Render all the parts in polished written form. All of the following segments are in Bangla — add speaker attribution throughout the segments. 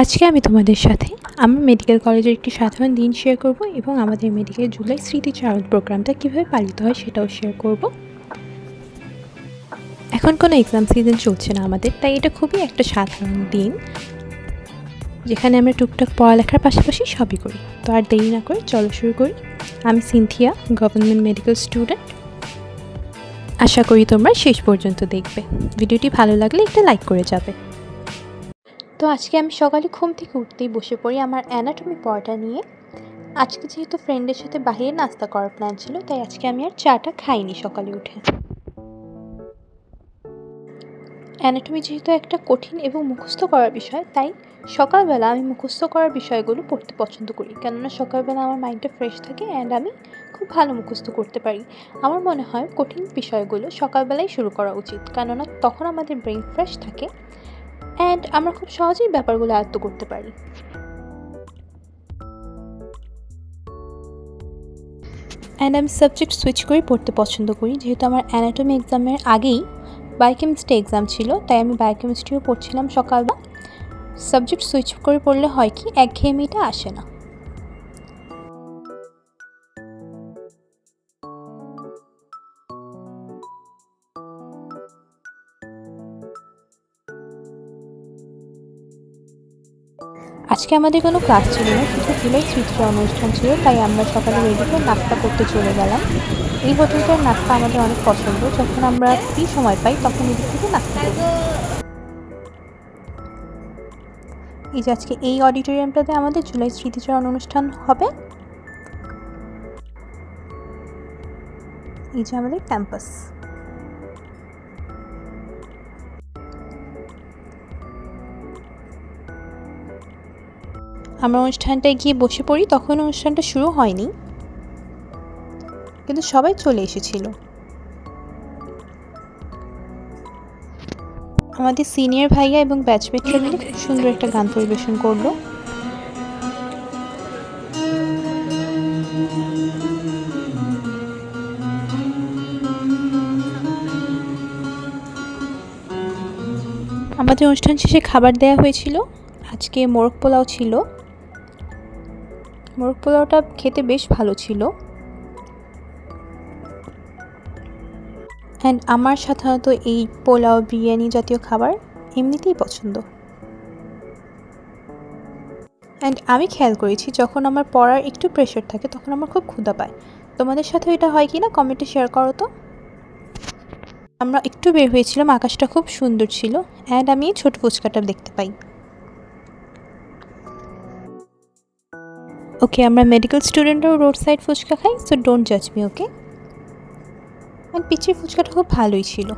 Speaker 1: আজকে আমি তোমাদের সাথে আমার মেডিকেল কলেজের একটি সাধারণ দিন শেয়ার করব এবং আমাদের মেডিকেল জুলাই স্মৃতিচারণ প্রোগ্রামটা কীভাবে পালিত হয় সেটাও শেয়ার করব। এখন কোনো এক্সাম সিজন চলছে না আমাদের, তাই এটা খুবই একটা সাধারণ দিন যেখানে আমরা টুকটাক পড়ালেখার পাশাপাশি সবই করি। তো আর দেরি না করে চলো শুরু করি। আমি সিনথিয়া, গভর্নমেন্ট মেডিকেল স্টুডেন্ট। আশা করি তোমরা শেষ পর্যন্ত দেখবে। ভিডিওটি ভালো লাগলে একটা লাইক করে যাবে। তো আজকে আমি সকালে ঘুম থেকে উঠতেই বসে পড়ি আমার অ্যানাটমি পড়াটা নিয়ে। আজকে যেহেতু ফ্রেন্ডের সাথে বাইরে নাস্তা করার প্ল্যান ছিল, তাই আজকে আমি আর চাটা খাইনি সকালে উঠে। অ্যানাটমি যেহেতু একটা কঠিন এবং মুখস্থ করার বিষয়, তাই সকালবেলা আমি মুখস্থ করার বিষয়গুলো পড়তে পছন্দ করি, কেননা সকালবেলা আমার মাইন্ডটা ফ্রেশ থাকে অ্যান্ড আমি খুব ভালো মুখস্থ করতে পারি। আমার মনে হয় কঠিন বিষয়গুলো সকালবেলাই শুরু করা উচিত, কেননা তখন আমাদের ব্রেন ফ্রেশ থাকে অ্যান্ড আমরা খুব সহজেই ব্যাপারগুলো আয়ত্ত করতে পারি। অ্যান্ড আমি সাবজেক্ট সুইচ করে পড়তে পছন্দ করি, যেহেতু আমার অ্যানাটমি এক্সামের আগেই বায়োকেমিস্ট্রি এক্সাম ছিল, তাই আমি বায়োকেমিস্ট্রিও পড়ছিলাম সকালবেলা। সাবজেক্ট সুইচ করে পড়লে হয় কি, একঘেয়েমিটা আসে না। আজকে আমাদের কোনো ক্লাস ছিল না, শুধু জুলাই স্মৃতিচারণ অনুষ্ঠান ছিল, তাই আমরা সকালে রেডি করে নাস্তা করতে চলে গেলাম। এই হোটেলটার নাস্তা আমাদের অনেক পছন্দ, যখন আমরা ফ্রি সময় পাই তখন এদিক থেকে নাস্তা করি। এই যে আজকে এই অডিটোরিয়ামটাতে আমাদের জুলাই স্মৃতিচারণ অনুষ্ঠান হবে। এই যে আমাদের ক্যাম্পাস। আমরা অনুষ্ঠানটায় গিয়ে বসে পড়ি, তখন অনুষ্ঠানটা শুরু হয়নি, কিন্তু সবাই চলে এসেছিল। আমাদের সিনিয়র ভাইয়া এবং ব্যাচমেটরা মিলে খুব সুন্দর একটা গান পরিবেশন করলো। আমাদের অনুষ্ঠান শেষে খাবার দেওয়া হয়েছিল। আজকে মোরগ পোলাও ছিল। মোরগ পোলাওটা খেতে বেশ ভালো ছিল অ্যান্ড আমার সাধারণত এই পোলাও, বিরিয়ানি জাতীয় খাবার এমনিতেই পছন্দ। অ্যান্ড আমি খেয়াল করেছি, যখন আমার পড়ার একটু প্রেশার থাকে তখন আমার খুব ক্ষুধা পায়। তোমাদের সাথে এটা হয় কি না কমেন্টে শেয়ার করো তো। আমরা একটু বের হয়েছিলাম, আকাশটা খুব সুন্দর ছিল অ্যান্ড আমি ছোট ফুচকাটা দেখতে পাই। ওকে, আমরা মেডিকেল স্টুডেন্টরাও রোড সাইড ফুচকা খাই, সো ডোন্ট জাজ মি, ওকে। অ্যান্ড পিচির ফুচকাটা খুব ভালোই ছিল।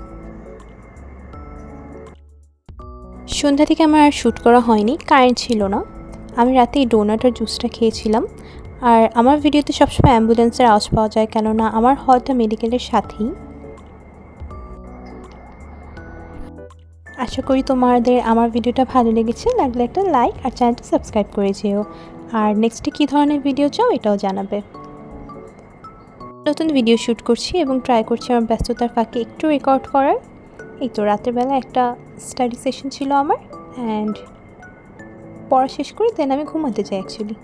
Speaker 1: সন্ধ্যা থেকে আমার আর শ্যুট করা হয়নি, কারেন্ট ছিল না। আমি রাতে এই ডোনাট আর জুসটা খেয়েছিলাম। আর আমার ভিডিওতে সবসময় অ্যাম্বুলেন্সের আওয়াজ পাওয়া যায়, কেননা আমার হলটা মেডিকেলের সাথেই। আশা করি তোমাদের আমার ভিডিওটা ভালো লেগেছে। লাগলে একটা লাইক আর চ্যানেলটা সাবস্ক্রাইব করে যেও। আর নেক্সটে কী ধরনের ভিডিও চাও এটাও জানাবে। নতুন ভিডিও শ্যুট করছি এবং ট্রাই করছি আমার ব্যস্ততার ফাঁকে একটু রেকর্ড করার। এই তো রাতের বেলা একটা স্টাডি সেশন ছিল আমার, অ্যান্ড পড়া শেষ করে দেন আমি ঘুমাতে চাই অ্যাকচুয়ালি।